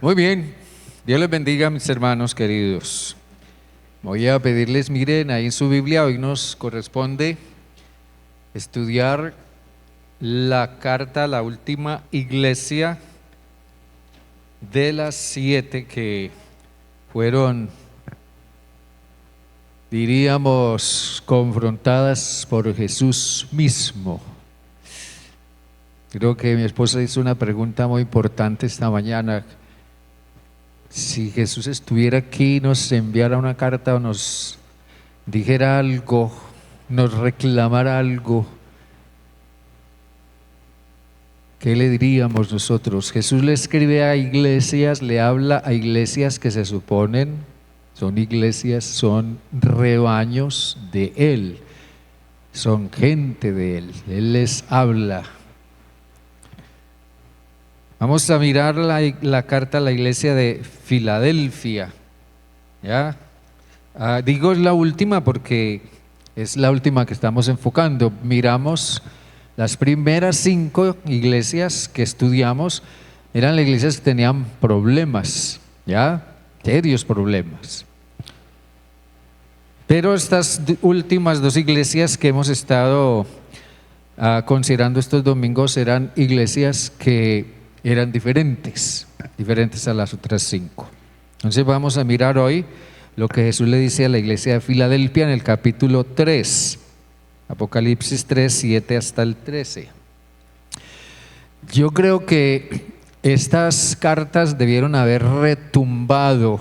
Muy bien, Dios les bendiga, mis hermanos queridos. Voy a pedirles, miren, ahí en su Biblia hoy nos corresponde estudiar la carta a la última iglesia de las 7 que fueron, diríamos, confrontadas por Jesús mismo. Creo que mi esposa hizo una pregunta muy importante esta mañana. Si Jesús estuviera aquí, nos enviara una carta o nos dijera algo, nos reclamara algo, ¿qué le diríamos nosotros? Jesús le escribe a iglesias, le habla a iglesias que se suponen son iglesias, son rebaños de Él, son gente de Él, Él les habla. Vamos a mirar la carta a la iglesia de Filadelfia. ¿Ya? Digo es la última porque es la última que estamos enfocando. Miramos las primeras 5 iglesias que estudiamos, eran las iglesias que tenían problemas, ¿ya? Serios problemas. Pero estas últimas 2 iglesias que hemos estado considerando estos domingos eran iglesias que eran diferentes a las otras 5. Entonces vamos a mirar hoy lo que Jesús le dice a la iglesia de Filadelfia en el capítulo 3, Apocalipsis 3, 7 hasta el 13. Yo creo que estas cartas debieron haber retumbado,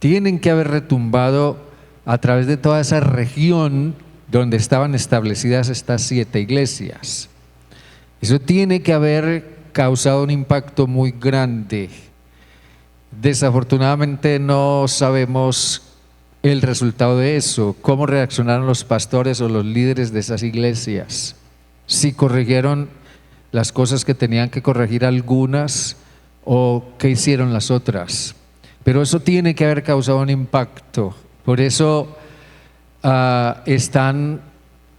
tienen que haber retumbado a través de toda esa región donde estaban establecidas estas 7 iglesias. Eso tiene que haber causado un impacto muy grande. Desafortunadamente no sabemos el resultado de eso, cómo reaccionaron los pastores o los líderes de esas iglesias, si corrigieron las cosas que tenían que corregir algunas o qué hicieron las otras, pero eso tiene que haber causado un impacto. Por eso están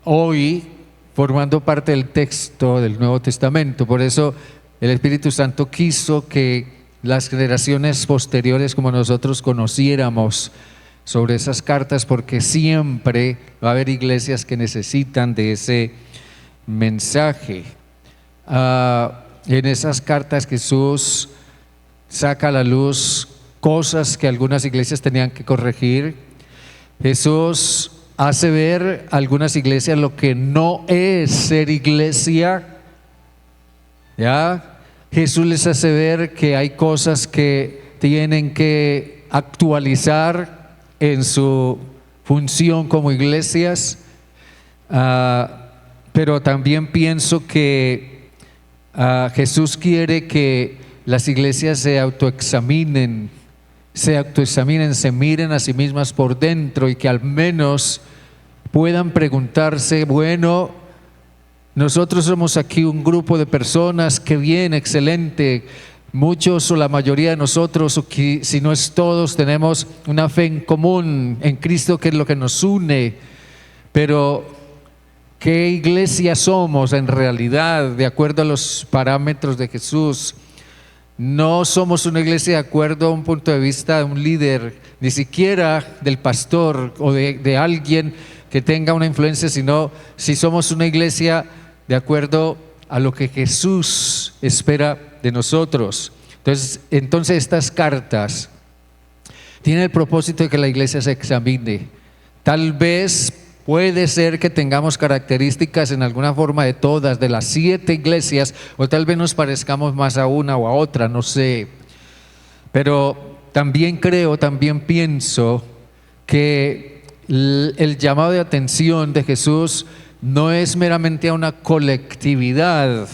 hoy formando parte del texto del Nuevo Testamento. Por eso el Espíritu Santo quiso que las generaciones posteriores como nosotros conociéramos sobre esas cartas, porque siempre va a haber iglesias que necesitan de ese mensaje. En esas cartas Jesús saca a la luz cosas que algunas iglesias tenían que corregir. Jesús hace ver a algunas iglesias lo que no es ser iglesia, ¿ya? Jesús les hace ver que hay cosas que tienen que actualizar en su función como iglesias, pero también pienso que Jesús quiere que las iglesias se autoexaminen, se miren a sí mismas por dentro y que al menos puedan preguntarse, bueno, nosotros somos aquí un grupo de personas que bien, excelente, muchos o la mayoría de nosotros, o si no es todos, tenemos una fe en común en Cristo, que es lo que nos une, pero ¿qué iglesia somos en realidad de acuerdo a los parámetros de Jesús? No somos una iglesia de acuerdo a un punto de vista de un líder, ni siquiera del pastor o de alguien que tenga una influencia, sino si somos una iglesia de acuerdo a lo que Jesús espera de nosotros. Entonces estas cartas tienen el propósito de que la iglesia se examine. Tal vez puede ser que tengamos características en alguna forma de todas, de las 7 iglesias, o tal vez nos parezcamos más a una o a otra, no sé. Pero también pienso que el llamado de atención de Jesús no es meramente a una colectividad.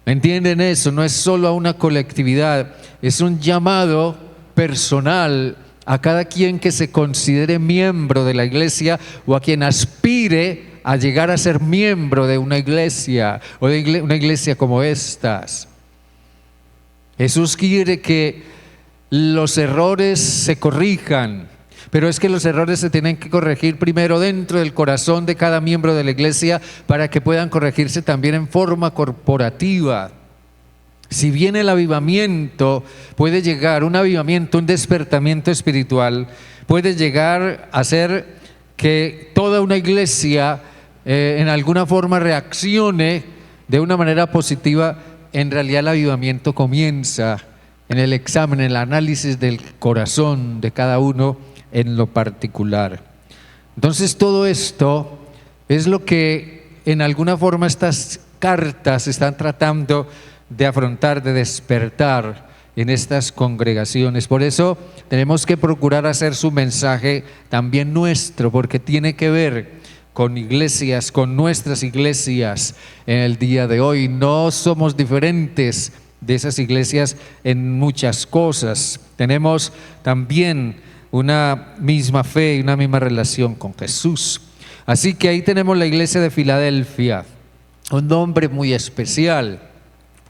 ¿Me entienden eso? No es solo a una colectividad, es un llamado personal a cada quien que se considere miembro de la iglesia o a quien aspire a llegar a ser miembro de una iglesia o de una iglesia como estas. Jesús quiere que los errores se corrijan, pero es que los errores se tienen que corregir primero dentro del corazón de cada miembro de la iglesia para que puedan corregirse también en forma corporativa. Si bien el avivamiento puede llegar, un avivamiento, un despertamiento espiritual, puede llegar a ser que toda una iglesia en alguna forma reaccione de una manera positiva, en realidad el avivamiento comienza en el examen, en el análisis del corazón de cada uno en lo particular. Entonces todo esto es lo que en alguna forma estas cartas están tratando de afrontar, de despertar en estas congregaciones. Por eso tenemos que procurar hacer su mensaje también nuestro, porque tiene que ver con iglesias, con nuestras iglesias en el día de hoy. No somos diferentes de esas iglesias en muchas cosas. Tenemos también una misma fe y una misma relación con Jesús. Así que ahí tenemos la iglesia de Filadelfia, un nombre muy especial.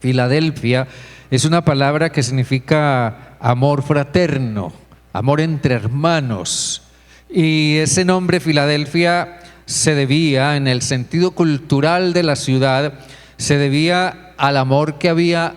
Filadelfia es una palabra que significa amor fraterno, amor entre hermanos. Y ese nombre Filadelfia se debía, en el sentido cultural de la ciudad, se debía al amor que había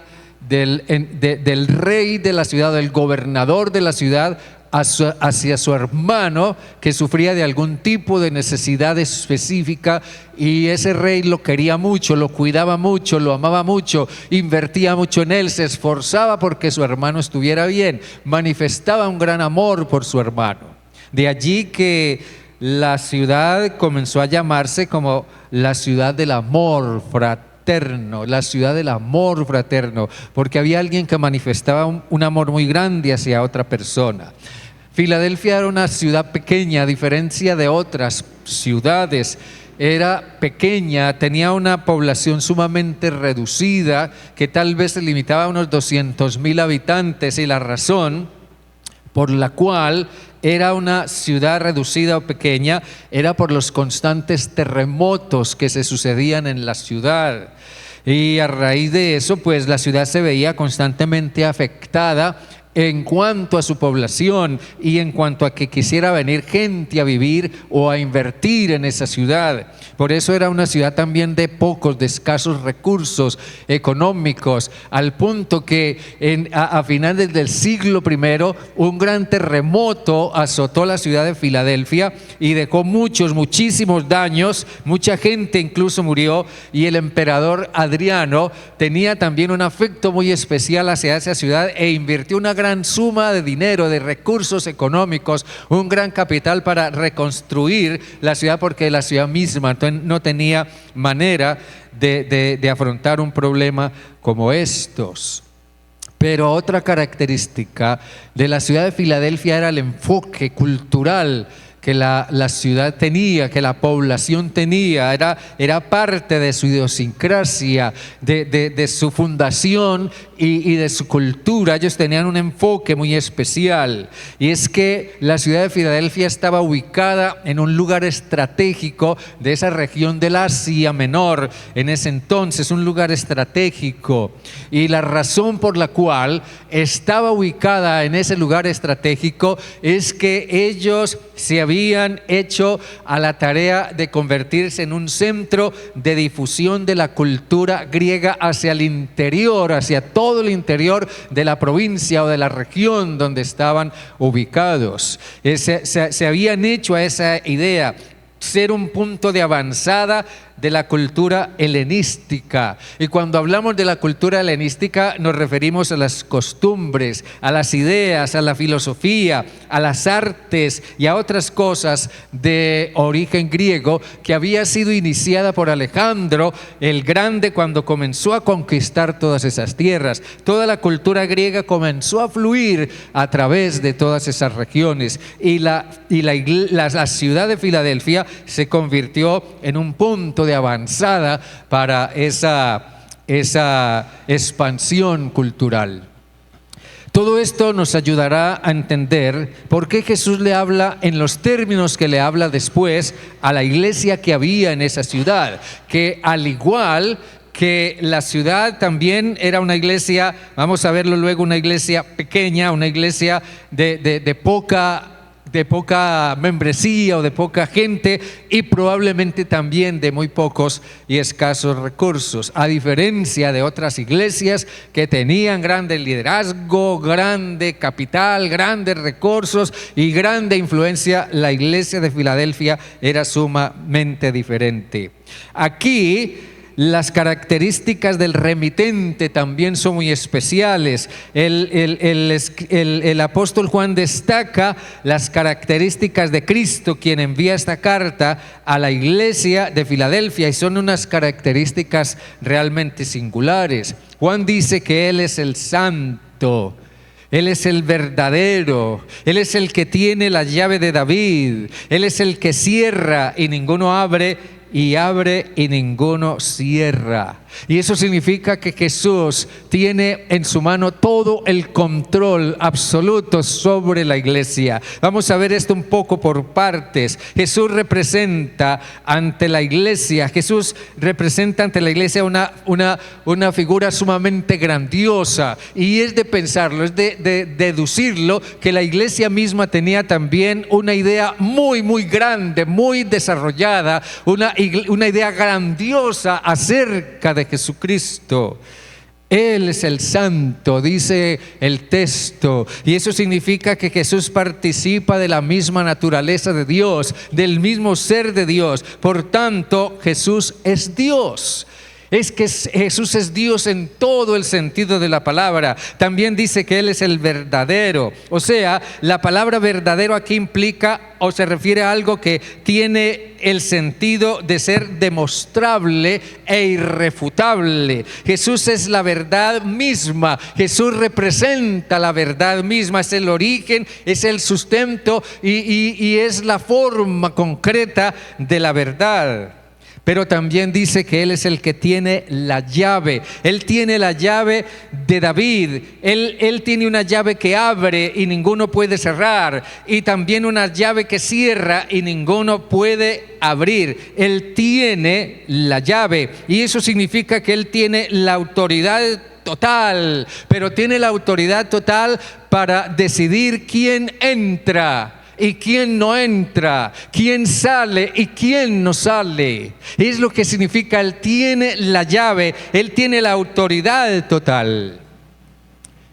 del rey de la ciudad, del gobernador de la ciudad, hacia su hermano que sufría de algún tipo de necesidad específica, y ese rey lo quería mucho, lo cuidaba mucho, lo amaba mucho, invertía mucho en él, se esforzaba porque su hermano estuviera bien, manifestaba un gran amor por su hermano. De allí que la ciudad comenzó a llamarse como la ciudad del amor fraterno, la ciudad del amor fraterno, porque había alguien que manifestaba un amor muy grande hacia otra persona. Filadelfia era una ciudad pequeña, a diferencia de otras ciudades. Era pequeña, tenía una población sumamente reducida, que tal vez se limitaba a unos 200,000 habitantes, y la razón por la cual era una ciudad reducida o pequeña era por los constantes terremotos que se sucedían en la ciudad. Y a raíz de eso, pues la ciudad se veía constantemente afectada en cuanto a su población y en cuanto a que quisiera venir gente a vivir o a invertir en esa ciudad. Por eso era una ciudad también de escasos recursos económicos, al punto que a finales del siglo I un gran terremoto azotó la ciudad de Filadelfia y dejó muchísimos daños, mucha gente incluso murió, y el emperador Adriano tenía también un afecto muy especial hacia esa ciudad e invirtió una gran suma de dinero, de recursos económicos, un gran capital para reconstruir la ciudad, porque la ciudad misma no tenía manera de afrontar un problema como estos. Pero otra característica de la ciudad de Filadelfia era el enfoque cultural que la ciudad tenía, que la población tenía. Era parte de su idiosincrasia, de su fundación y de su cultura. Ellos tenían un enfoque muy especial, y es que la ciudad de Filadelfia estaba ubicada en un lugar estratégico de esa región del Asia Menor, en ese entonces, un lugar estratégico. Y la razón por la cual estaba ubicada en ese lugar estratégico es que ellos se habían hecho a la tarea de convertirse en un centro de difusión de la cultura griega hacia el interior, hacia todo el interior de la provincia o de la región donde estaban ubicados. Se habían hecho a esa idea, ser un punto de avanzada de la cultura helenística. Y cuando hablamos de la cultura helenística nos referimos a las costumbres, a las ideas, a la filosofía, a las artes y a otras cosas de origen griego que había sido iniciada por Alejandro el Grande cuando comenzó a conquistar todas esas tierras. Toda la cultura griega comenzó a fluir a través de todas esas regiones, y la ciudad de Filadelfia se convirtió en un punto de avanzada para esa expansión cultural. Todo esto nos ayudará a entender por qué Jesús le habla en los términos que le habla después a la iglesia que había en esa ciudad, que al igual que la ciudad también era una iglesia, vamos a verlo luego, una iglesia pequeña, una iglesia de poca membresía o de poca gente, y probablemente también de muy pocos y escasos recursos, a diferencia de otras iglesias que tenían grande liderazgo, grande capital, grandes recursos y grande influencia. La iglesia de Filadelfia era sumamente diferente. Aquí las características del remitente también son muy especiales. El apóstol Juan destaca las características de Cristo, quien envía esta carta a la iglesia de Filadelfia, y son unas características realmente singulares. Juan dice que Él es el santo, Él es el verdadero, Él es el que tiene la llave de David, Él es el que cierra y ninguno abre, y abre y ninguno cierra. Y eso significa que Jesús tiene en su mano todo el control absoluto sobre la iglesia. Vamos a ver esto un poco por partes. Jesús representa ante la iglesia, una figura sumamente grandiosa, y es de pensarlo, es de deducirlo, que la iglesia misma tenía también una idea muy, muy grande, muy desarrollada, una idea grandiosa acerca de Jesucristo. Él es el santo, dice el texto, y eso significa que Jesús participa de la misma naturaleza de Dios, del mismo ser de Dios. Por tanto, Jesús es Dios. Es que Jesús es Dios en todo el sentido de la palabra. También dice que Él es el verdadero. O sea, la palabra verdadero aquí implica o se refiere a algo que tiene el sentido de ser demostrable e irrefutable. Jesús es la verdad misma. Jesús representa la verdad misma. Es el origen, es el sustento y es la forma concreta de la verdad. Pero también dice que Él es el que tiene la llave. Él tiene la llave de David. Él tiene una llave que abre y ninguno puede cerrar, y también una llave que cierra y ninguno puede abrir. Él tiene la llave, y eso significa que Él tiene la autoridad total, pero tiene la autoridad total para decidir quién entra y quién no entra, quién sale y quién no sale. Es lo que significa, Él tiene la llave, Él tiene la autoridad total.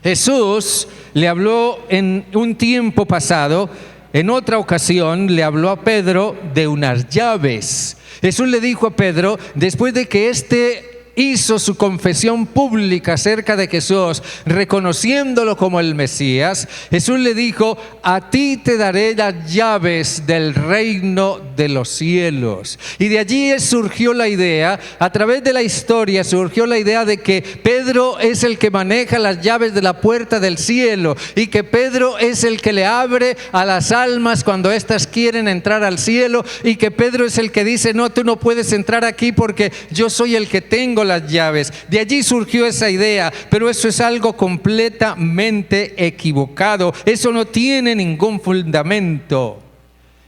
Jesús le habló en un tiempo pasado, en otra ocasión le habló a Pedro de unas llaves. Jesús le dijo a Pedro, después de que hizo su confesión pública acerca de Jesús, reconociéndolo como el Mesías, Jesús le dijo: a ti te daré las llaves del reino de los cielos. Y de allí surgió la idea, a través de la historia surgió la idea de que Pedro es el que maneja las llaves de la puerta del cielo, y que Pedro es el que le abre a las almas cuando éstas quieren entrar al cielo, y que Pedro es el que dice: no, tú no puedes entrar aquí porque yo soy el que tengo las llaves. De allí surgió esa idea, pero eso es algo completamente equivocado. Eso no tiene ningún fundamento.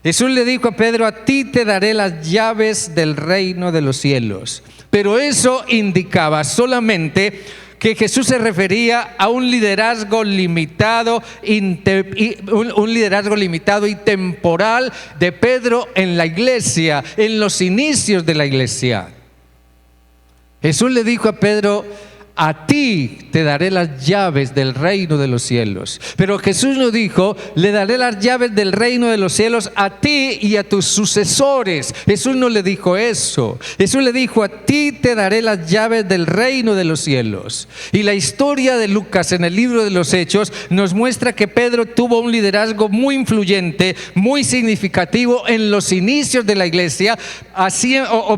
Jesús le dijo a Pedro: a ti te daré las llaves del reino de los cielos. Pero eso indicaba solamente que Jesús se refería a un liderazgo limitado, un liderazgo limitado y temporal de Pedro en la iglesia, en los inicios de la iglesia. Jesús le dijo a Pedro: a ti te daré las llaves del reino de los cielos. Pero Jesús no dijo: le daré las llaves del reino de los cielos a ti y a tus sucesores. Jesús no le dijo eso. Jesús le dijo: a ti te daré las llaves del reino de los cielos. Y la historia de Lucas en el libro de los Hechos nos muestra que Pedro tuvo un liderazgo muy influyente, muy significativo en los inicios de la iglesia,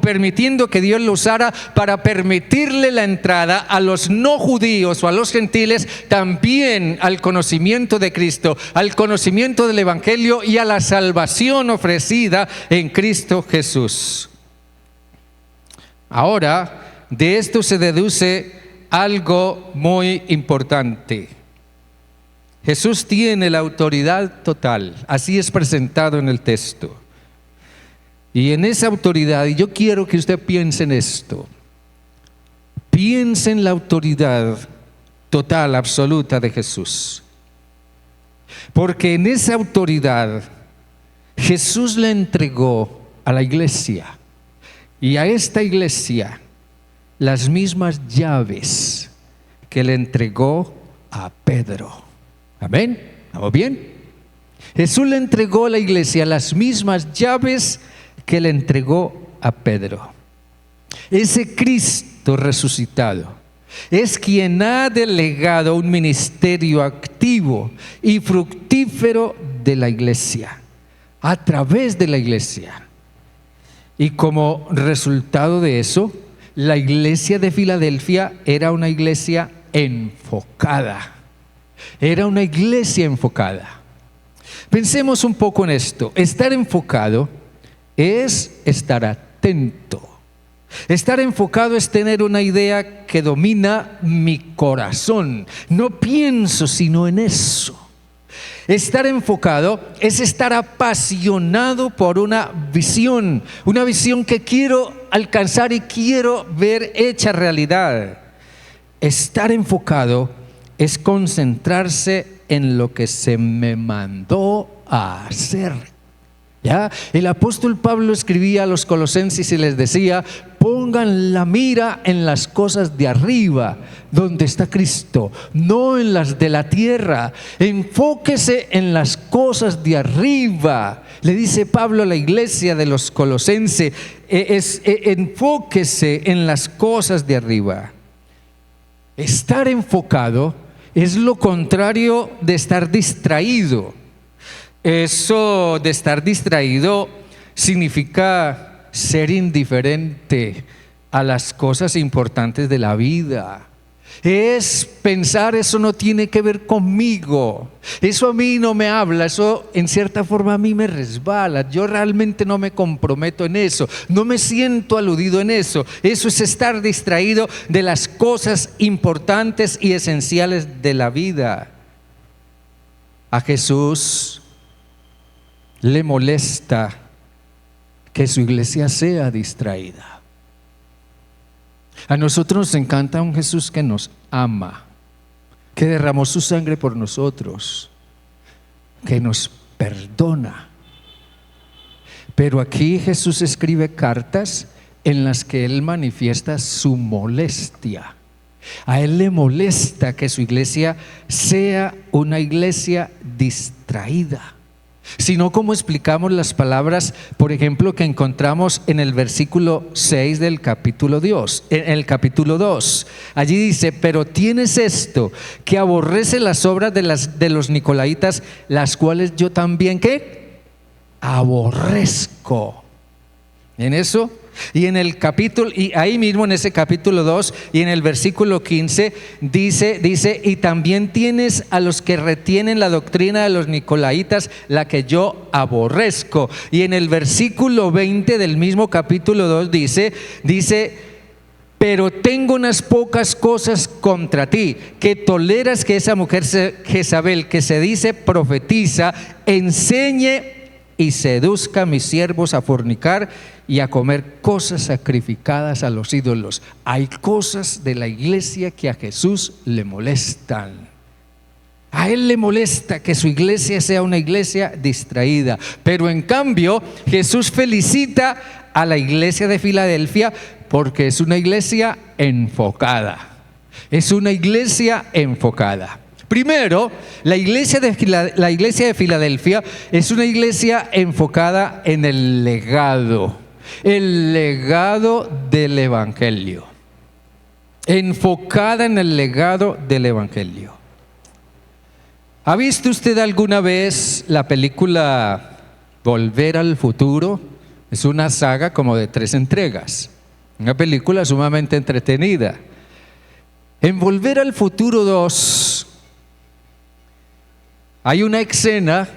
permitiendo que Dios lo usara para permitirle la entrada a los no judíos o a los gentiles también al conocimiento de Cristo, al conocimiento del Evangelio y a la salvación ofrecida en Cristo Jesús. Ahora, de esto se deduce algo muy importante. Jesús tiene la autoridad total, así es presentado en el texto. Y en esa autoridad, y yo quiero que usted piense en esto, piense en la autoridad total, absoluta de Jesús. Porque en esa autoridad Jesús le entregó a la iglesia y a esta iglesia las mismas llaves que le entregó a Pedro. Amén. ¿Estamos bien? Jesús le entregó a la iglesia las mismas llaves que le entregó a Pedro. Ese Cristo resucitado es quien ha delegado un ministerio activo y fructífero de la iglesia, a través de la iglesia. Y como resultado de eso, la iglesia de Filadelfia era una iglesia enfocada. Era una iglesia enfocada. Pensemos un poco en esto. Estar enfocado es estar atento. Estar enfocado es tener una idea que domina mi corazón. No pienso sino en eso. Estar enfocado es estar apasionado por una visión que quiero alcanzar y quiero ver hecha realidad. Estar enfocado es concentrarse en lo que se me mandó a hacer. ¿Ya? El apóstol Pablo escribía a los colosenses y les decía: pongan la mira en las cosas de arriba, donde está Cristo, no en las de la tierra. Enfóquese en las cosas de arriba. Le dice Pablo a la iglesia de los colosenses, enfóquese en las cosas de arriba. Estar enfocado es lo contrario de estar distraído. Eso de estar distraído significa ser indiferente a las cosas importantes de la vida. Es pensar: eso no tiene que ver conmigo, eso a mí no me habla, eso en cierta forma a mí me resbala, yo realmente no me comprometo en eso, no me siento aludido en eso. Eso es estar distraído de las cosas importantes y esenciales de la vida. A Jesús le molesta que su iglesia sea distraída. A nosotros nos encanta un Jesús que nos ama, que derramó su sangre por nosotros, que nos perdona. Pero aquí Jesús escribe cartas en las que Él manifiesta su molestia. A Él le molesta que su iglesia sea una iglesia distraída. Sino como explicamos las palabras, por ejemplo, que encontramos en el versículo 6 del capítulo 2. En el capítulo 2, allí dice: pero tienes esto, que aborrece las obras de los nicolaítas, las cuales yo también, ¿qué? Aborrezco. En eso, y en el capítulo, y ahí mismo en ese capítulo 2 y en el versículo 15 dice: y también tienes a los que retienen la doctrina de los nicolaítas, la que yo aborrezco. Y en el versículo 20 del mismo capítulo 2 dice: pero tengo unas pocas cosas contra ti, que toleras que esa mujer Jezabel, que se dice profetiza, enseñe y seduzca a mis siervos a fornicar y a comer cosas sacrificadas a los ídolos. Hay cosas de la iglesia que a Jesús le molestan. A Él le molesta que su iglesia sea una iglesia distraída. Pero en cambio, Jesús felicita a la iglesia de Filadelfia porque es una iglesia enfocada. Es una iglesia enfocada. Primero, la iglesia de Filadelfia es una iglesia enfocada en el legado del Evangelio. Enfocada en el legado del Evangelio. ¿Ha visto usted alguna vez la película Volver al Futuro? Es una saga como de 3 entregas. Una película sumamente entretenida. En Volver al Futuro 2 hay una escena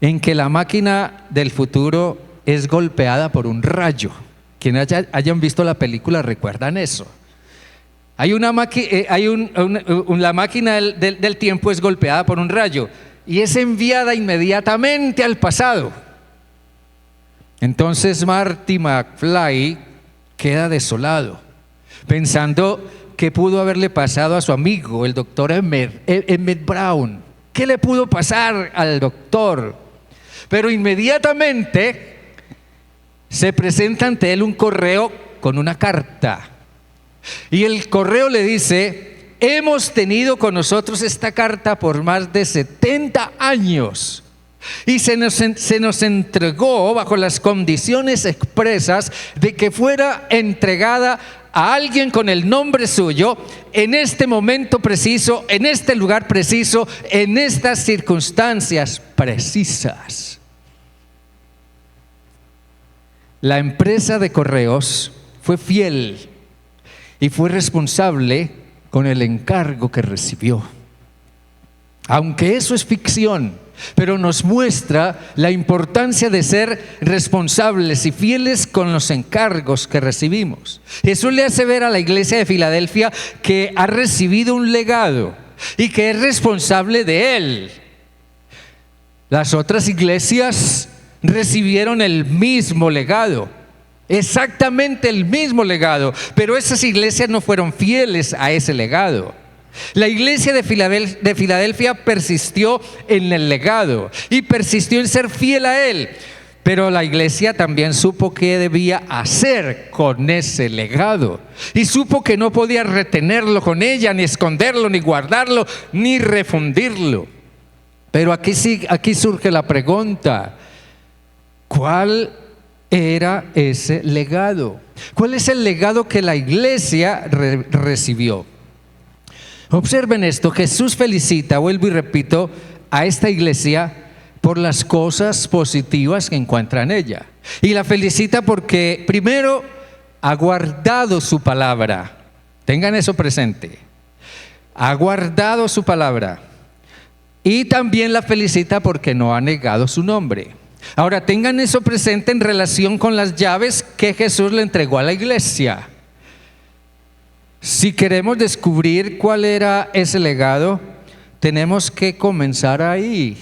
en que la máquina del futuro es golpeada por un rayo. Quienes hayan visto la película recuerdan eso. La máquina del tiempo es golpeada por un rayo y es enviada inmediatamente al pasado. Entonces Marty McFly queda desolado, pensando qué pudo haberle pasado a su amigo, el doctor Emmett Brown. ¿Qué le pudo pasar al doctor? Pero inmediatamente se presenta ante él un correo con una carta. Y el correo le dice: hemos tenido con nosotros esta carta por más de 70 años. Y se nos entregó bajo las condiciones expresas de que fuera entregada a alguien con el nombre suyo, en este momento preciso, en este lugar preciso, en estas circunstancias precisas. La empresa de correos fue fiel y fue responsable con el encargo que recibió. Aunque eso es ficción, pero nos muestra la importancia de ser responsables y fieles con los encargos que recibimos. Eso le hace ver a la iglesia de Filadelfia que ha recibido un legado y que es responsable de él. Las otras iglesias recibieron el mismo legado, exactamente el mismo legado, pero esas iglesias no fueron fieles a ese legado. La iglesia de Filadelfia persistió en el legado y persistió en ser fiel a él, pero la iglesia también supo qué debía hacer con ese legado y supo que no podía retenerlo con ella, ni esconderlo, ni guardarlo, ni refundirlo. Pero aquí surge la pregunta: ¿cuál era ese legado? ¿Cuál es el legado que la iglesia recibió? Observen esto: Jesús felicita, vuelvo y repito, a esta iglesia por las cosas positivas que encuentra en ella. Y la felicita porque primero ha guardado su palabra. Tengan eso presente. Ha guardado su palabra. Y también la felicita porque no ha negado su nombre. Ahora tengan eso presente en relación con las llaves que Jesús le entregó a la iglesia. Si queremos descubrir cuál era ese legado, tenemos que comenzar ahí.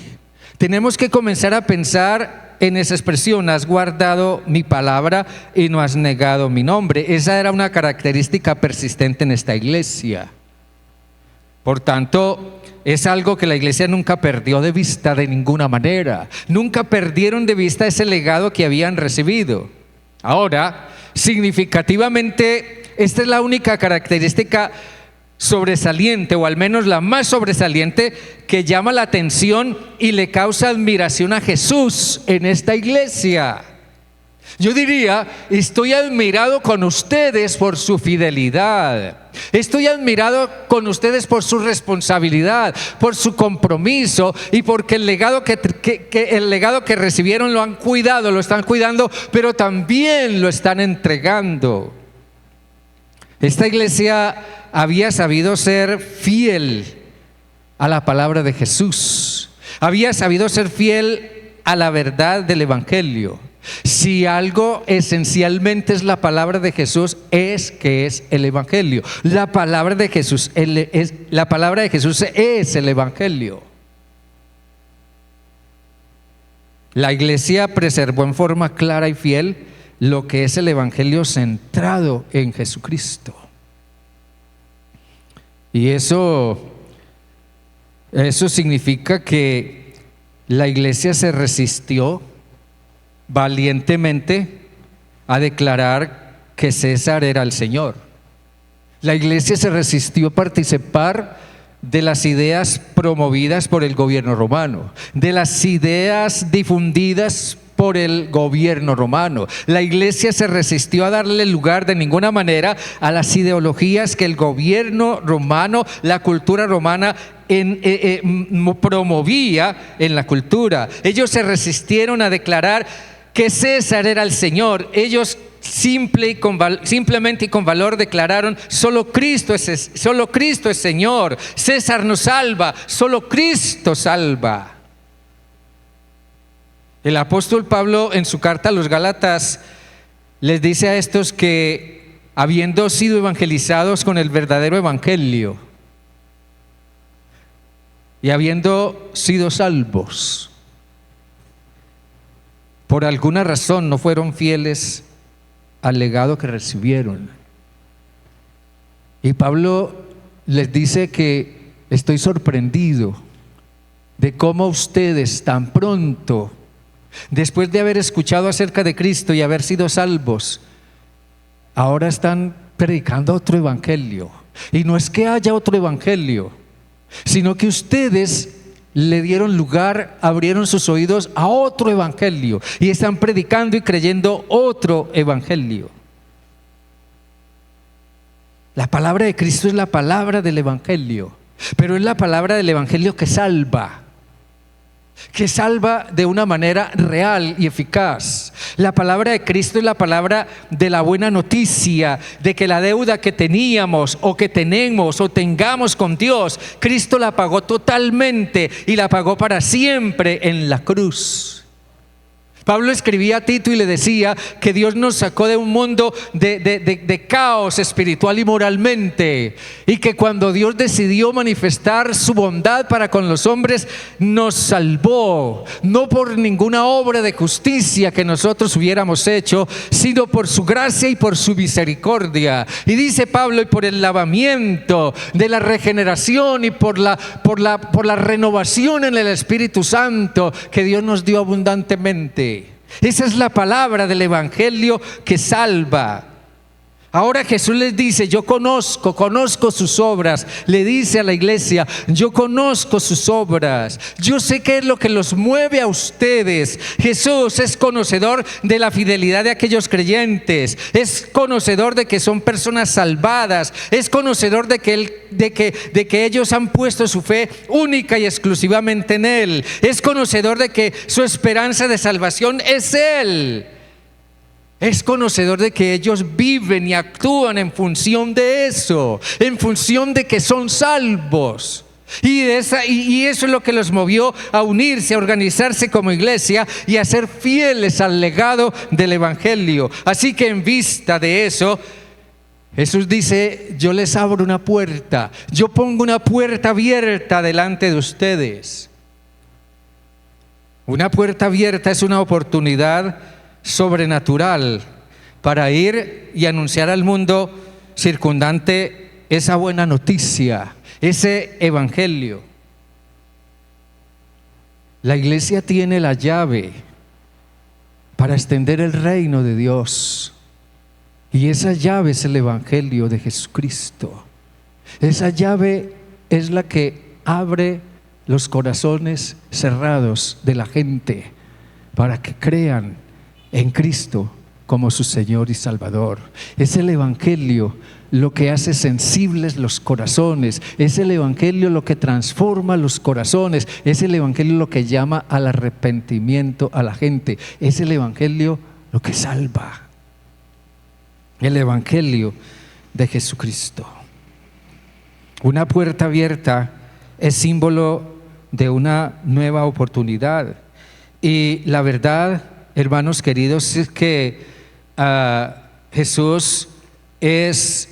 Tenemos que comenzar a pensar en esa expresión: has guardado mi palabra y no has negado mi nombre. Esa era una característica persistente en esta iglesia. Por tanto, es algo que la iglesia nunca perdió de vista de ninguna manera. Nunca perdieron de vista ese legado que habían recibido. Ahora, significativamente, esta es la única característica sobresaliente, o al menos la más sobresaliente, que llama la atención y le causa admiración a Jesús en esta iglesia. Yo diría: estoy admirado con ustedes por su fidelidad. Estoy admirado con ustedes por su responsabilidad, por su compromiso y porque el legado que recibieron lo han cuidado, lo están cuidando, pero también lo están entregando. Esta iglesia había sabido ser fiel a la palabra de Jesús. Había sabido ser fiel a la verdad del evangelio. Si algo esencialmente es la palabra de Jesús, es que es el evangelio. La palabra de Jesús es el evangelio. La iglesia preservó en forma clara y fiel lo que es el evangelio centrado en Jesucristo. Y eso significa que la iglesia se resistió valientemente a declarar que César era el Señor. La iglesia se resistió a participar de las ideas promovidas por el gobierno romano, de las ideas difundidas por el gobierno romano. La iglesia se resistió a darle lugar de ninguna manera a las ideologías que el gobierno romano, la cultura romana promovía en la cultura. Ellos se resistieron a declarar que César era el Señor. Ellos simplemente y con valor declararon: solo Cristo es Señor. César no salva, solo Cristo salva. El apóstol Pablo, en su carta a los Gálatas, les dice a estos que habiendo sido evangelizados con el verdadero evangelio y habiendo sido salvos, por alguna razón no fueron fieles al legado que recibieron. Y Pablo les dice que estoy sorprendido de cómo ustedes tan pronto, después de haber escuchado acerca de Cristo y haber sido salvos, ahora están predicando otro evangelio. Y no es que haya otro evangelio, sino que ustedes le dieron lugar, abrieron sus oídos a otro evangelio y están predicando y creyendo otro evangelio. La palabra de Cristo es la palabra del evangelio, pero es la palabra del evangelio que salva de una manera real y eficaz. La palabra de Cristo es la palabra de la buena noticia, de que la deuda que teníamos o que tenemos o tengamos con Dios, Cristo la pagó totalmente y la pagó para siempre en la cruz. Pablo escribía a Tito y le decía que Dios nos sacó de un mundo de caos espiritual y moralmente, y que cuando Dios decidió manifestar su bondad para con los hombres, nos salvó, no por ninguna obra de justicia que nosotros hubiéramos hecho, sino por su gracia y por su misericordia. Y dice Pablo, y por el lavamiento de la regeneración y por la renovación en el Espíritu Santo que Dios nos dio abundantemente. Esa es la palabra del evangelio que salva. Ahora Jesús les dice: yo conozco sus obras. Le dice a la iglesia: yo conozco sus obras, yo sé qué es lo que los mueve a ustedes. Jesús es conocedor de la fidelidad de aquellos creyentes, es conocedor de que son personas salvadas, es conocedor de que ellos han puesto su fe única y exclusivamente en Él, es conocedor de que su esperanza de salvación es Él. Es conocedor de que ellos viven y actúan en función de eso, en función de que son salvos. Y eso es lo que los movió a unirse, a organizarse como iglesia y a ser fieles al legado del evangelio. Así que en vista de eso, Jesús dice: yo les abro una puerta, yo pongo una puerta abierta delante de ustedes. Una puerta abierta es una oportunidad sobrenatural para ir y anunciar al mundo circundante esa buena noticia, ese evangelio. La iglesia tiene la llave para extender el reino de Dios, y esa llave es el evangelio de Jesucristo. Esa llave es la que abre los corazones cerrados de la gente para que crean en Cristo como su Señor y Salvador. Es el evangelio lo que hace sensibles los corazones, es el evangelio lo que transforma los corazones, es el evangelio lo que llama al arrepentimiento a la gente, es el evangelio lo que salva. El evangelio de Jesucristo. Una puerta abierta es símbolo de una nueva oportunidad, y la verdad, hermanos queridos, es que Jesús es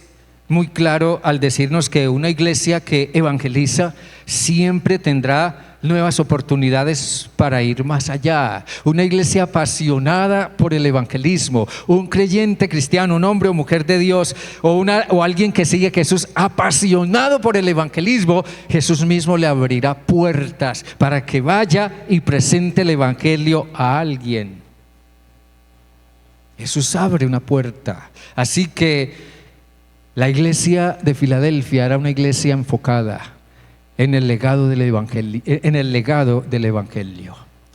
muy claro al decirnos que una iglesia que evangeliza siempre tendrá nuevas oportunidades para ir más allá. Una iglesia apasionada por el evangelismo, un creyente cristiano, un hombre o mujer de Dios, o alguien que sigue a Jesús apasionado por el evangelismo, Jesús mismo le abrirá puertas para que vaya y presente el evangelio a alguien. Jesús abre una puerta. Así que la iglesia de Filadelfia era una iglesia enfocada en el legado del evangelio,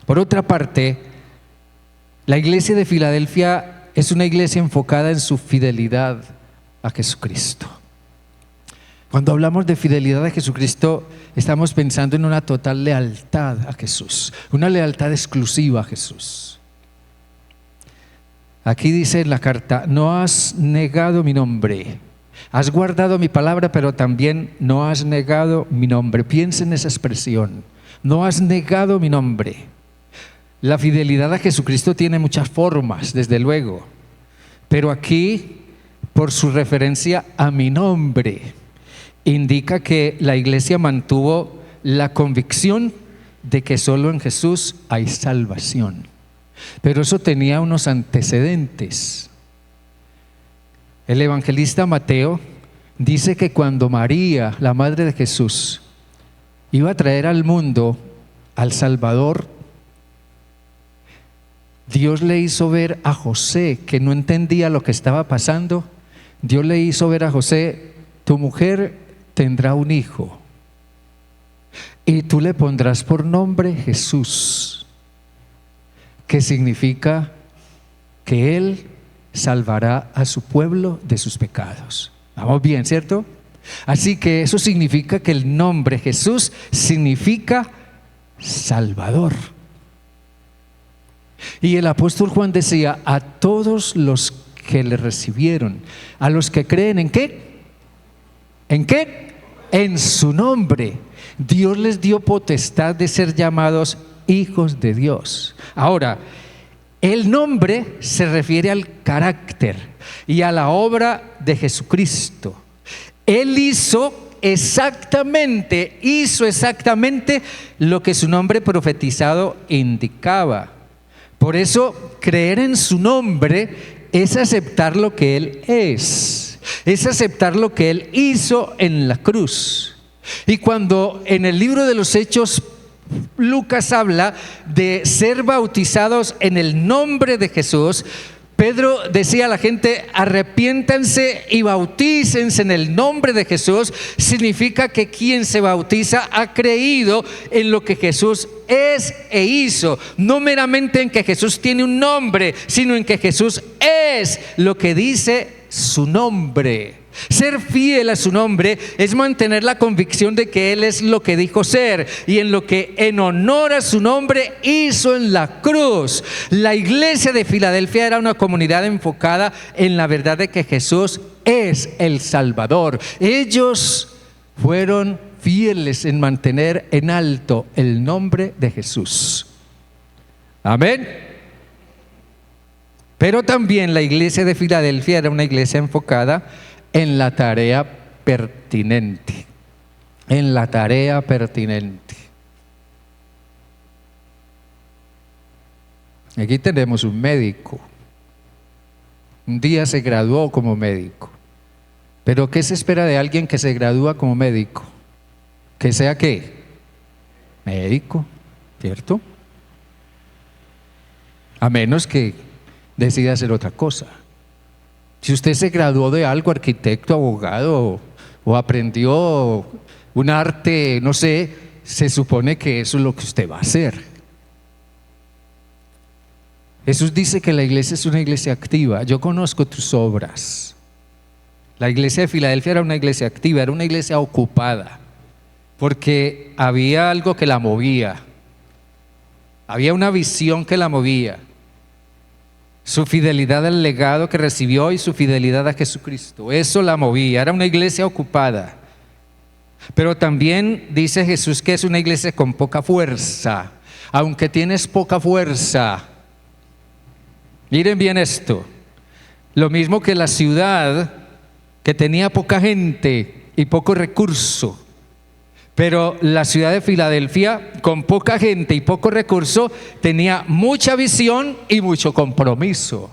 Por otra parte, la iglesia de Filadelfia es una iglesia enfocada en su fidelidad a Jesucristo. Cuando hablamos de fidelidad a Jesucristo, estamos pensando en una total lealtad a Jesús, una lealtad exclusiva a Jesús. Aquí dice en la carta: no has negado mi nombre, has guardado mi palabra, pero también no has negado mi nombre. Piensa en esa expresión: no has negado mi nombre. La fidelidad a Jesucristo tiene muchas formas, desde luego, pero aquí por su referencia a mi nombre. Indica que la iglesia mantuvo la convicción de que solo en Jesús hay salvación. Pero eso tenía unos antecedentes. El evangelista Mateo dice que cuando María, la madre de Jesús, iba a traer al mundo al Salvador, Dios le hizo ver a José, que no entendía lo que estaba pasando. Dios le hizo ver a José: tu mujer tendrá un hijo y tú le pondrás por nombre Jesús, que significa que Él salvará a su pueblo de sus pecados. Vamos bien, ¿cierto? Así que eso significa que el nombre Jesús significa Salvador. Y el apóstol Juan decía: a todos los que le recibieron, a los que creen ¿en qué? ¿En qué? En su nombre. Dios les dio potestad de ser llamados hijos de Dios. Ahora, el nombre se refiere al carácter y a la obra de Jesucristo. Él hizo exactamente lo que su nombre profetizado indicaba. Por eso, creer en su nombre es aceptar lo que Él es aceptar lo que Él hizo en la cruz. Y cuando en el libro de los Hechos Lucas habla de ser bautizados en el nombre de Jesús, Pedro decía a la gente: arrepiéntanse y bautícense en el nombre de Jesús. Significa que quien se bautiza ha creído en lo que Jesús es e hizo, no meramente en que Jesús tiene un nombre, sino en que Jesús es lo que dice su nombre. Ser fiel a su nombre es mantener la convicción de que Él es lo que dijo ser y en lo que en honor a su nombre hizo en la cruz. La iglesia de Filadelfia era una comunidad enfocada en la verdad de que Jesús es el Salvador. Ellos fueron fieles en mantener en alto el nombre de Jesús. Amén. Pero también la iglesia de Filadelfia era una iglesia enfocada en la tarea pertinente. En la tarea pertinente. Aquí tenemos un médico. Un día se graduó como médico. Pero ¿qué se espera de alguien que se gradúa como médico? ¿Que sea qué? Médico, ¿cierto? A menos que decida hacer otra cosa. Si usted se graduó de algo, arquitecto, abogado, o aprendió un arte, no sé, se supone que eso es lo que usted va a hacer. Jesús dice que la iglesia es una iglesia activa. Yo conozco tus obras. La iglesia de Filadelfia era una iglesia activa, era una iglesia ocupada, porque había algo que la movía. Había una visión que la movía. Su fidelidad al legado que recibió y su fidelidad a Jesucristo, eso la movía. Era una iglesia ocupada. Pero también dice Jesús que es una iglesia con poca fuerza. Aunque tienes poca fuerza, miren bien esto, lo mismo que la ciudad que tenía poca gente y poco recurso, pero la ciudad de Filadelfia, con poca gente y poco recurso, tenía mucha visión y mucho compromiso.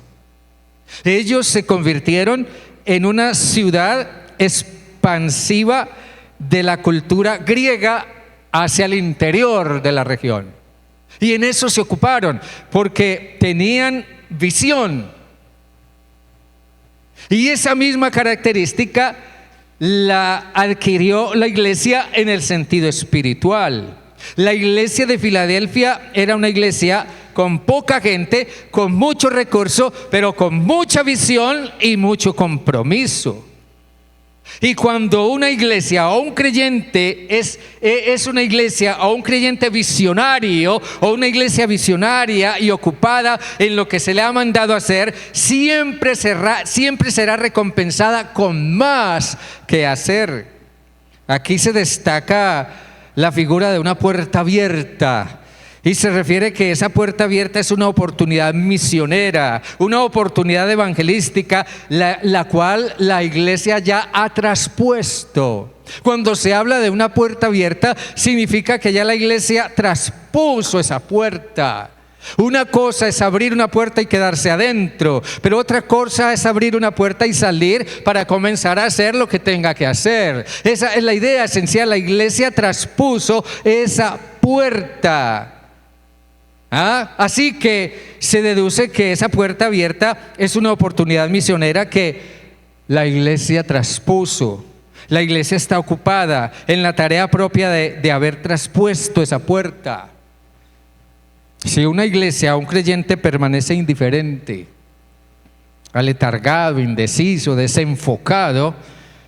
Ellos se convirtieron en una ciudad expansiva de la cultura griega hacia el interior de la región. Y en eso se ocuparon, porque tenían visión. Y esa misma característica la adquirió la iglesia en el sentido espiritual. La iglesia de Filadelfia era una iglesia con poca gente, con mucho recurso, pero con mucha visión y mucho compromiso. Y cuando una iglesia o un creyente es una iglesia o un creyente visionario o una iglesia visionaria y ocupada en lo que se le ha mandado hacer, siempre será recompensada con más que hacer. Aquí se destaca la figura de una puerta abierta. Y se refiere que esa puerta abierta es una oportunidad misionera, una oportunidad evangelística, la cual la iglesia ya ha traspuesto. Cuando se habla de una puerta abierta, significa que ya la iglesia traspuso esa puerta. Una cosa es abrir una puerta y quedarse adentro, pero otra cosa es abrir una puerta y salir para comenzar a hacer lo que tenga que hacer. Esa es la idea esencial. La iglesia traspuso esa puerta. Así que se deduce que esa puerta abierta es una oportunidad misionera que la iglesia traspuso. La iglesia está ocupada en la tarea propia de haber traspuesto esa puerta. Si una iglesia, un creyente permanece indiferente, aletargado, indeciso, desenfocado,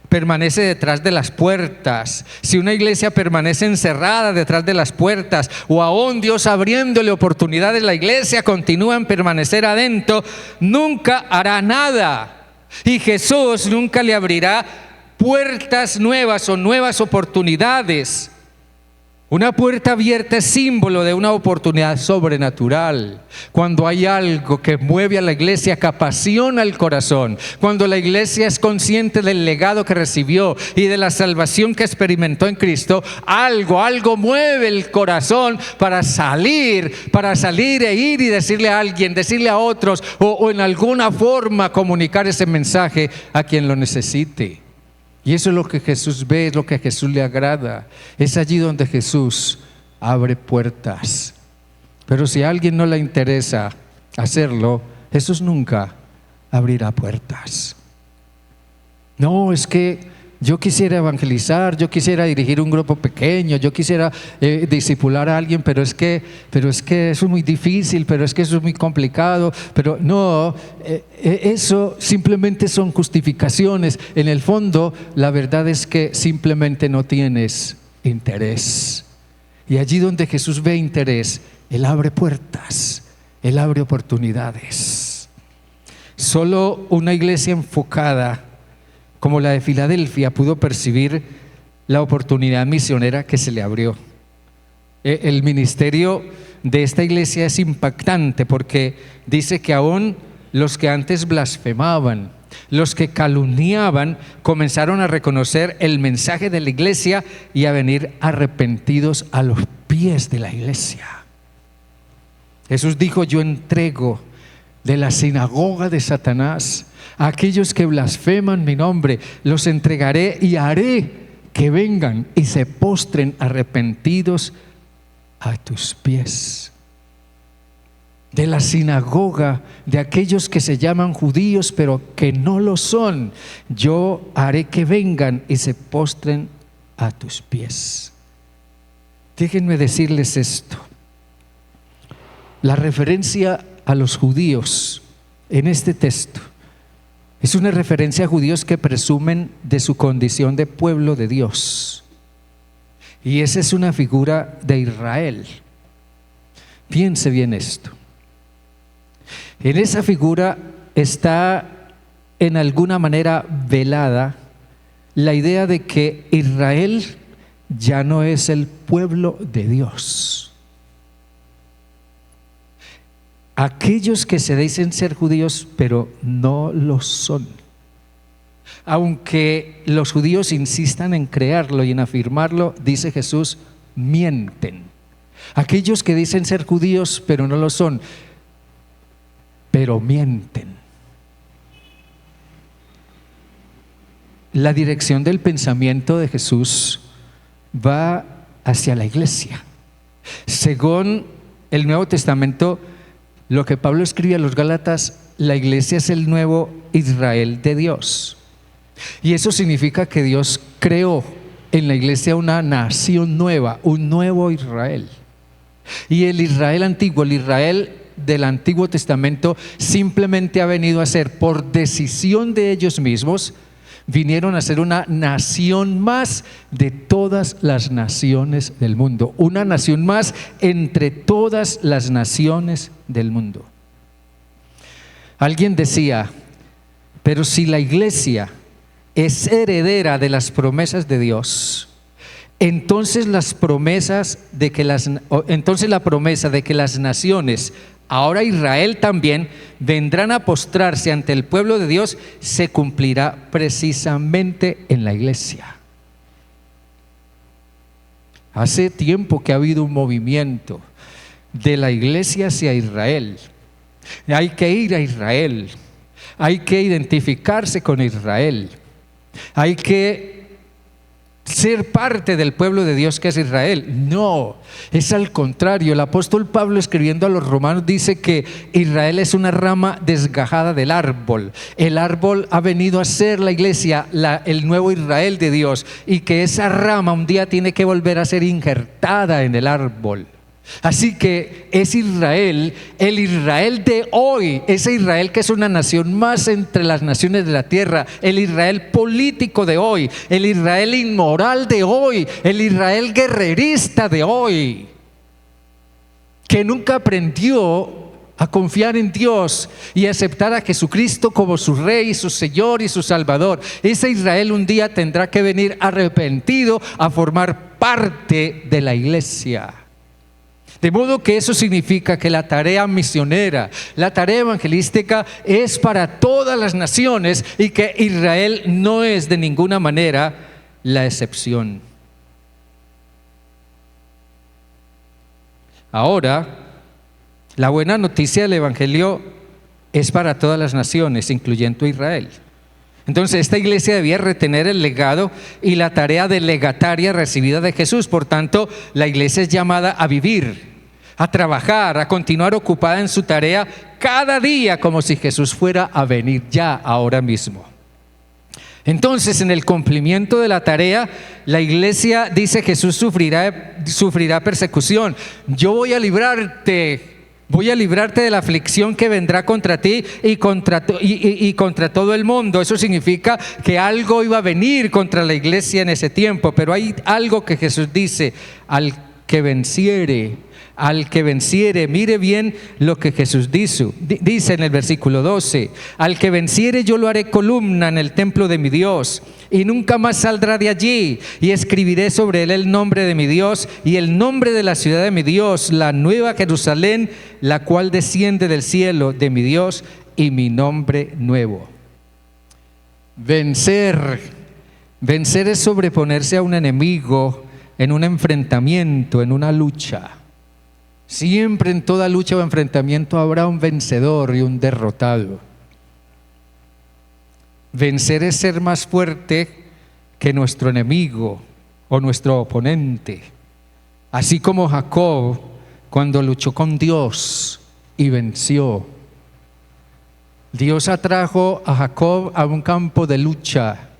permanece detrás de las puertas. Si una iglesia permanece encerrada detrás de las puertas, o aún Dios abriéndole oportunidades, la iglesia continúa en permanecer adentro, nunca hará nada. Y Jesús nunca le abrirá puertas nuevas o nuevas oportunidades. Una puerta abierta es símbolo de una oportunidad sobrenatural. Cuando hay algo que mueve a la iglesia, que apasiona el corazón, cuando la iglesia es consciente del legado que recibió y de la salvación que experimentó en Cristo, algo mueve el corazón para salir e ir y decirle a alguien, decirle a otros, o en alguna forma comunicar ese mensaje a quien lo necesite. Y eso es lo que Jesús ve, es lo que a Jesús le agrada. Es allí donde Jesús abre puertas. Pero si a alguien no le interesa hacerlo, Jesús nunca abrirá puertas. No, es que yo quisiera evangelizar, yo quisiera dirigir un grupo pequeño, yo quisiera discipular a alguien, pero es que eso es muy difícil, pero es que eso es muy complicado. Pero no, eso simplemente son justificaciones. En el fondo, la verdad es que simplemente no tienes interés. Y allí donde Jesús ve interés, Él abre puertas, Él abre oportunidades. Solo una iglesia enfocada como la de Filadelfia pudo percibir la oportunidad misionera que se le abrió. El ministerio de esta iglesia es impactante porque dice que aún los que antes blasfemaban, los que calumniaban, comenzaron a reconocer el mensaje de la iglesia y a venir arrepentidos a los pies de la iglesia. Jesús dijo: yo entrego de la sinagoga de Satanás a aquellos que blasfeman mi nombre, los entregaré y haré que vengan y se postren arrepentidos a tus pies. De la sinagoga de aquellos que se llaman judíos pero que no lo son, yo haré que vengan y se postren a tus pies. Déjenme decirles esto. La referencia a los judíos en este texto es una referencia a judíos que presumen de su condición de pueblo de Dios. Y esa es una figura de Israel. Piense bien esto. En esa figura está en alguna manera velada la idea de que Israel ya no es el pueblo de Dios. Aquellos que se dicen ser judíos pero no lo son, aunque los judíos insistan en creerlo y en afirmarlo, dice Jesús, mienten. Aquellos que dicen ser judíos pero no lo son, pero mienten. La dirección del pensamiento de Jesús va hacia la iglesia. Según el Nuevo Testamento, lo que Pablo escribe a los Gálatas, la iglesia es el nuevo Israel de Dios. Y eso significa que Dios creó en la iglesia una nación nueva, un nuevo Israel. Y el Israel antiguo, el Israel del Antiguo Testamento, simplemente ha venido a ser, por decisión de ellos mismos, vinieron a ser una nación más de todas las naciones del mundo, una nación más entre todas las naciones del mundo. Alguien decía: pero si la iglesia es heredera de las promesas de Dios, entonces la promesa de que las naciones, ahora Israel también, vendrán a postrarse ante el pueblo de Dios, se cumplirá precisamente en la iglesia. Hace tiempo que ha habido un movimiento de la iglesia hacia Israel. Hay que ir a Israel, hay que identificarse con Israel, hay que ser parte del pueblo de Dios que es Israel. No, es al contrario. El apóstol Pablo, escribiendo a los romanos, dice que Israel es una rama desgajada del árbol. El árbol ha venido a ser la iglesia, el nuevo Israel de Dios, y que esa rama un día tiene que volver a ser injertada en el árbol. Así que es Israel, el Israel de hoy, ese Israel que es una nación más entre las naciones de la tierra, el Israel político de hoy, el Israel inmoral de hoy, el Israel guerrerista de hoy, que nunca aprendió a confiar en Dios y aceptar a Jesucristo como su Rey, su Señor y su Salvador. Ese Israel un día tendrá que venir arrepentido a formar parte de la iglesia. De modo que eso significa que la tarea misionera, la tarea evangelística es para todas las naciones y que Israel no es de ninguna manera la excepción. Ahora, la buena noticia del Evangelio es para todas las naciones, incluyendo Israel. Entonces esta iglesia debía retener el legado y la tarea delegataria recibida de Jesús. Por tanto, la iglesia es llamada a vivir, a trabajar, a continuar ocupada en su tarea cada día como si Jesús fuera a venir ya ahora mismo. Entonces, en el cumplimiento de la tarea, la iglesia dice: Jesús sufrirá persecución. Yo voy a librarte de la aflicción que vendrá contra ti y contra todo el mundo. Eso significa que algo iba a venir contra la iglesia en ese tiempo, pero hay algo que Jesús dice: al que venciere, mire bien lo que Jesús dice en el versículo 12: al que venciere yo lo haré columna en el templo de mi Dios, y nunca más saldrá de allí, y escribiré sobre él el nombre de mi Dios y el nombre de la ciudad de mi Dios, la nueva Jerusalén, la cual desciende del cielo de mi Dios, y mi nombre nuevo. Vencer es sobreponerse a un enemigo en un enfrentamiento, en una lucha. Siempre en toda lucha o enfrentamiento habrá un vencedor y un derrotado. Vencer es ser más fuerte que nuestro enemigo o nuestro oponente. Así como Jacob, cuando luchó con Dios y venció. Dios atrajo a Jacob a un campo de lucha,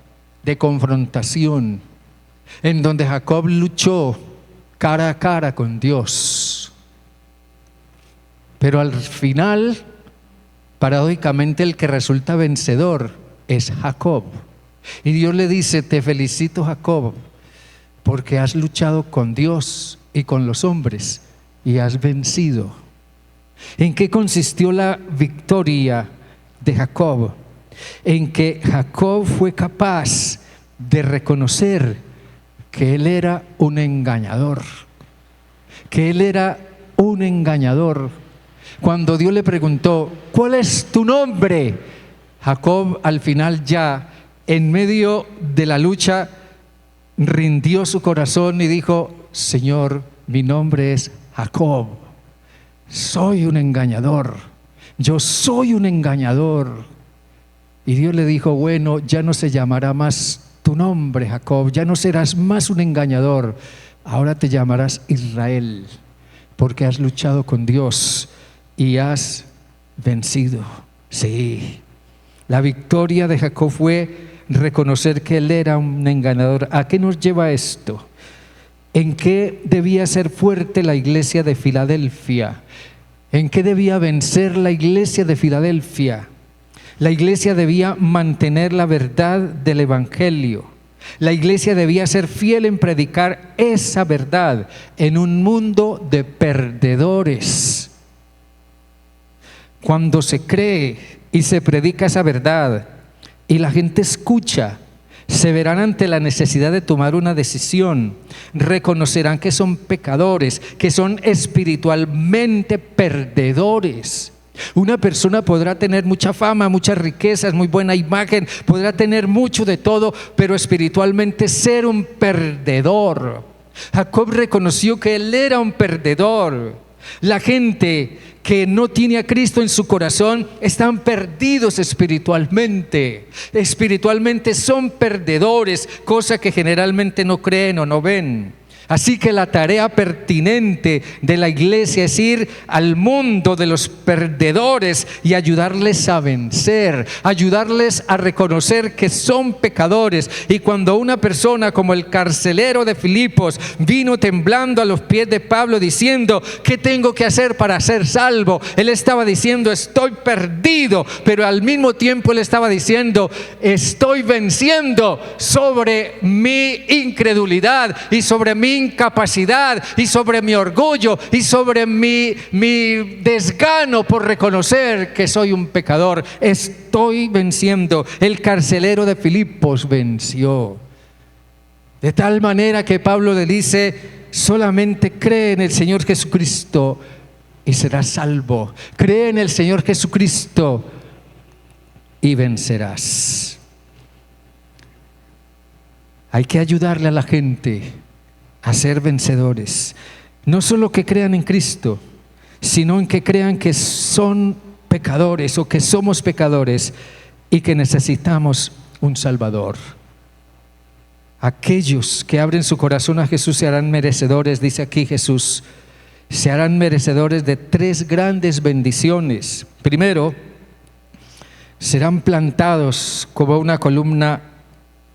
de confrontación, en donde Jacob luchó cara a cara con Dios. Pero al final, paradójicamente, el que resulta vencedor es Jacob. Y Dios le dice: te felicito, Jacob, porque has luchado con Dios y con los hombres y has vencido. ¿En qué consistió la victoria de Jacob? En que Jacob fue capaz de reconocer que él era un engañador, Cuando Dios le preguntó: ¿cuál es tu nombre?, Jacob al final, ya en medio de la lucha, rindió su corazón y dijo: Señor, mi nombre es Jacob, soy un engañador, yo soy un engañador. Y Dios le dijo: bueno, ya no se llamará más tu nombre Jacob, ya no serás más un engañador, ahora te llamarás Israel, porque has luchado con Dios y has vencido. Sí, la victoria de Jacob fue reconocer que él era un engañador. ¿A qué nos lleva esto? ¿En qué debía ser fuerte la iglesia de Filadelfia? ¿En qué debía vencer la iglesia de Filadelfia? La iglesia debía mantener la verdad del evangelio. La iglesia debía ser fiel en predicar esa verdad en un mundo de perdedores. Cuando se cree y se predica esa verdad y la gente escucha Se verán ante la necesidad de tomar una decisión. Reconocerán que son pecadores, que son espiritualmente perdedores. Una persona podrá tener mucha fama, muchas riquezas, muy buena imagen, podrá tener mucho de todo, pero espiritualmente ser un perdedor. Jacob reconoció que él era un perdedor. La gente que no tiene a Cristo en su corazón están perdidos espiritualmente. Espiritualmente son perdedores, cosa que generalmente no creen o no ven. Así que la tarea pertinente de la iglesia es ir al mundo de los perdedores y ayudarles a vencer, ayudarles a reconocer que son pecadores. Y cuando una persona como el carcelero de Filipos vino temblando a los pies de Pablo diciendo: ¿qué tengo que hacer para ser salvo?, él estaba diciendo: estoy perdido, pero al mismo tiempo él estaba diciendo: estoy venciendo sobre mi incredulidad y sobre mi incapacidad y sobre mi orgullo y sobre mi desgano por reconocer que soy un pecador. Estoy venciendo. El carcelero de Filipos venció. De tal manera que Pablo le dice: solamente cree en el Señor Jesucristo y serás salvo. Cree en el Señor Jesucristo y vencerás. Hay que ayudarle a la gente a ser vencedores. No solo que crean en Cristo, sino en que crean que son pecadores o que somos pecadores y que necesitamos un Salvador. Aquellos que abren su corazón a Jesús se harán merecedores, dice aquí Jesús, se harán merecedores de 3 grandes bendiciones. Primero, serán plantados como una columna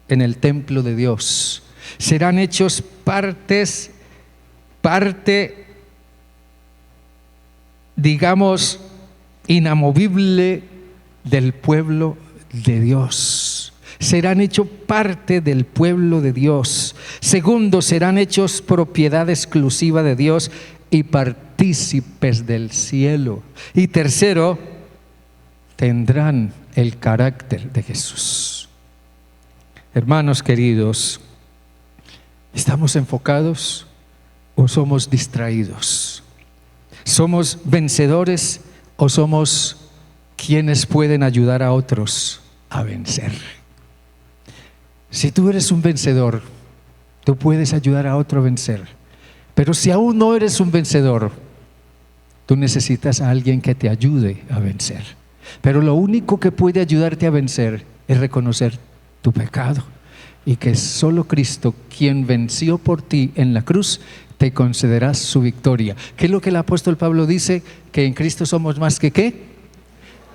en el templo de Dios. Serán hechos parte, digamos, inamovible del pueblo de Dios. Serán hechos parte del pueblo de Dios. Segundo, serán hechos propiedad exclusiva de Dios y partícipes del cielo. Y tercero, tendrán el carácter de Jesús. Hermanos queridos, ¿estamos enfocados o somos distraídos? ¿Somos vencedores o somos quienes pueden ayudar a otros a vencer? Si tú eres un vencedor, tú puedes ayudar a otro a vencer. Pero si aún no eres un vencedor, tú necesitas a alguien que te ayude a vencer. Pero lo único que puede ayudarte a vencer es reconocer tu pecado y que solo Cristo, quien venció por ti en la cruz, te concederá su victoria. ¿Qué es lo que el apóstol Pablo dice? Que en Cristo somos más que ¿qué?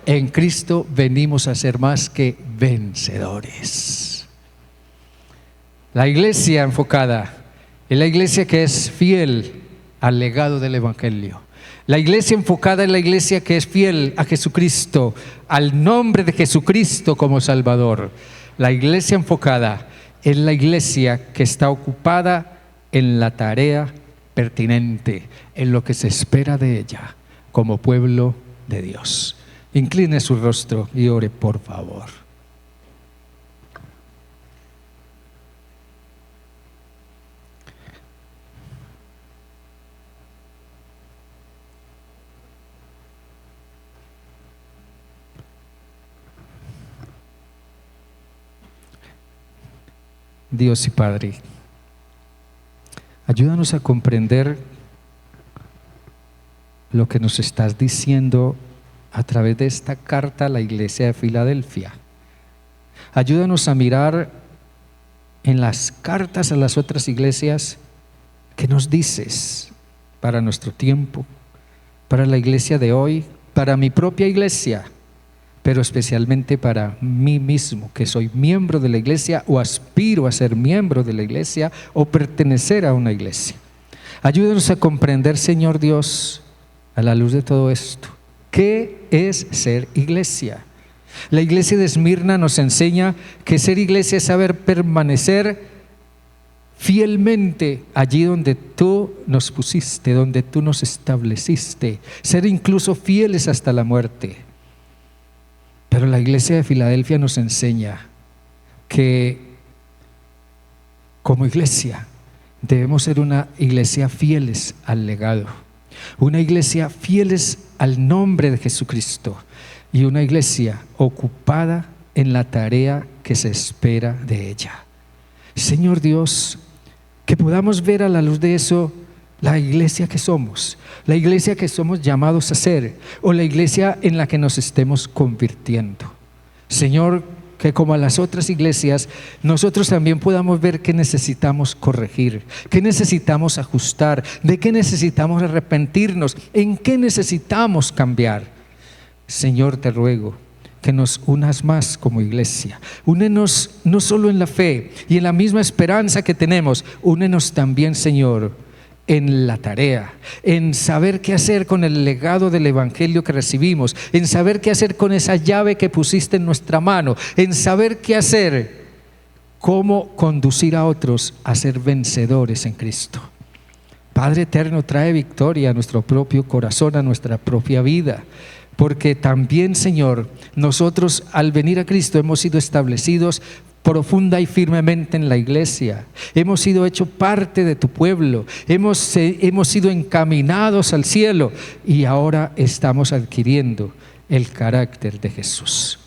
En Cristo venimos a ser más que vencedores. La iglesia enfocada es la iglesia que es fiel al legado del Evangelio. La iglesia enfocada es la iglesia que es fiel a Jesucristo, al nombre de Jesucristo como Salvador. La iglesia enfocada es la iglesia que está ocupada en la tarea pertinente, en lo que se espera de ella como pueblo de Dios. Incline su rostro y ore, por favor. Dios y Padre, ayúdanos a comprender lo que nos estás diciendo a través de esta carta a la iglesia de Filadelfia. Ayúdanos a mirar en las cartas a las otras iglesias qué nos dices para nuestro tiempo, para la iglesia de hoy, para mi propia iglesia, pero especialmente para mí mismo, que soy miembro de la iglesia o aspiro a ser miembro de la iglesia o pertenecer a una iglesia. Ayúdanos a comprender, Señor Dios, a la luz de todo esto, ¿qué es ser iglesia? La iglesia de Esmirna nos enseña que ser iglesia es saber permanecer fielmente allí donde tú nos pusiste, donde tú nos estableciste, ser incluso fieles hasta la muerte. Pero la iglesia de Filadelfia nos enseña que como iglesia debemos ser una iglesia fieles al legado, una iglesia fieles al nombre de Jesucristo y una iglesia ocupada en la tarea que se espera de ella. Señor Dios, que podamos ver a la luz de eso la iglesia que somos llamados a ser, o la iglesia en la que nos estemos convirtiendo. Señor, que como a las otras iglesias, nosotros también podamos ver qué necesitamos corregir, qué necesitamos ajustar, de qué necesitamos arrepentirnos, en qué necesitamos cambiar. Señor, te ruego que nos unas más como iglesia. Únenos no solo en la fe y en la misma esperanza que tenemos, únenos también, Señor, en la tarea, en saber qué hacer con el legado del evangelio que recibimos, en saber qué hacer con esa llave que pusiste en nuestra mano, en saber qué hacer, cómo conducir a otros a ser vencedores en Cristo. Padre eterno, trae victoria a nuestro propio corazón, a nuestra propia vida, porque también, Señor, nosotros al venir a Cristo hemos sido establecidos profunda y firmemente en la iglesia, hemos sido hecho parte de tu pueblo, hemos sido encaminados al cielo y ahora estamos adquiriendo el carácter de Jesús.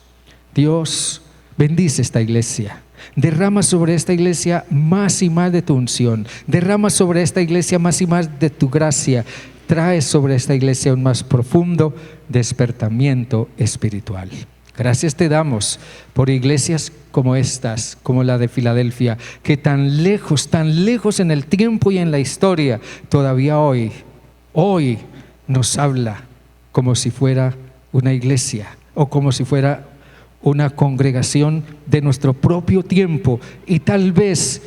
Dios, bendice esta iglesia, derrama sobre esta iglesia más y más de tu unción, derrama sobre esta iglesia más y más de tu gracia, trae sobre esta iglesia un más profundo despertamiento espiritual. Gracias te damos por iglesias como estas, como la de Filadelfia, que tan lejos en el tiempo y en la historia, todavía hoy nos habla como si fuera una iglesia o como si fuera una congregación de nuestro propio tiempo y tal vez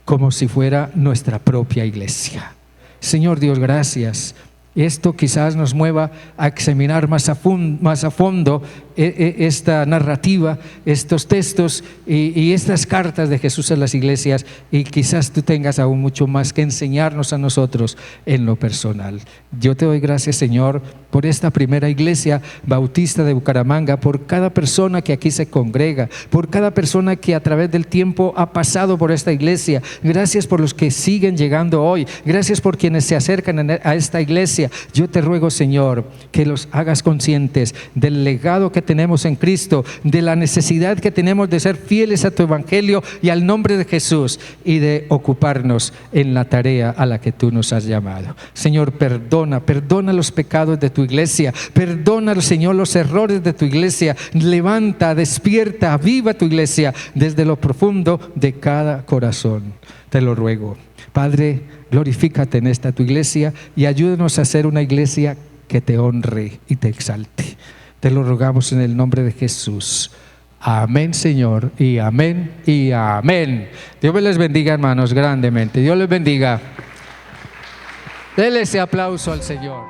como si fuera nuestra propia iglesia. Señor Dios, gracias. Esto quizás nos mueva a examinar más a fondo esta narrativa, estos textos y estas cartas de Jesús a las iglesias, y quizás tú tengas aún mucho más que enseñarnos a nosotros en lo personal. Yo te doy gracias, Señor, por esta primera iglesia bautista de Bucaramanga, por cada persona que aquí se congrega, por cada persona que a través del tiempo ha pasado por esta iglesia. Gracias por los que siguen llegando hoy, gracias por quienes se acercan a esta iglesia. Yo te ruego, Señor, que los hagas conscientes del legado que tenemos en Cristo, de la necesidad que tenemos de ser fieles a tu evangelio y al nombre de Jesús, y de ocuparnos en la tarea a la que tú nos has llamado. Señor, perdona los pecados de tu iglesia, perdona, Señor, los errores de tu iglesia, levanta, despierta, aviva tu iglesia desde lo profundo de cada corazón. Te lo ruego. Padre, glorifícate en esta tu iglesia y ayúdanos a ser una iglesia que te honre y te exalte. Te lo rogamos en el nombre de Jesús. Amén, Señor, y amén y amén. Dios me les bendiga, hermanos, grandemente. Dios les bendiga. Denle ese aplauso al Señor.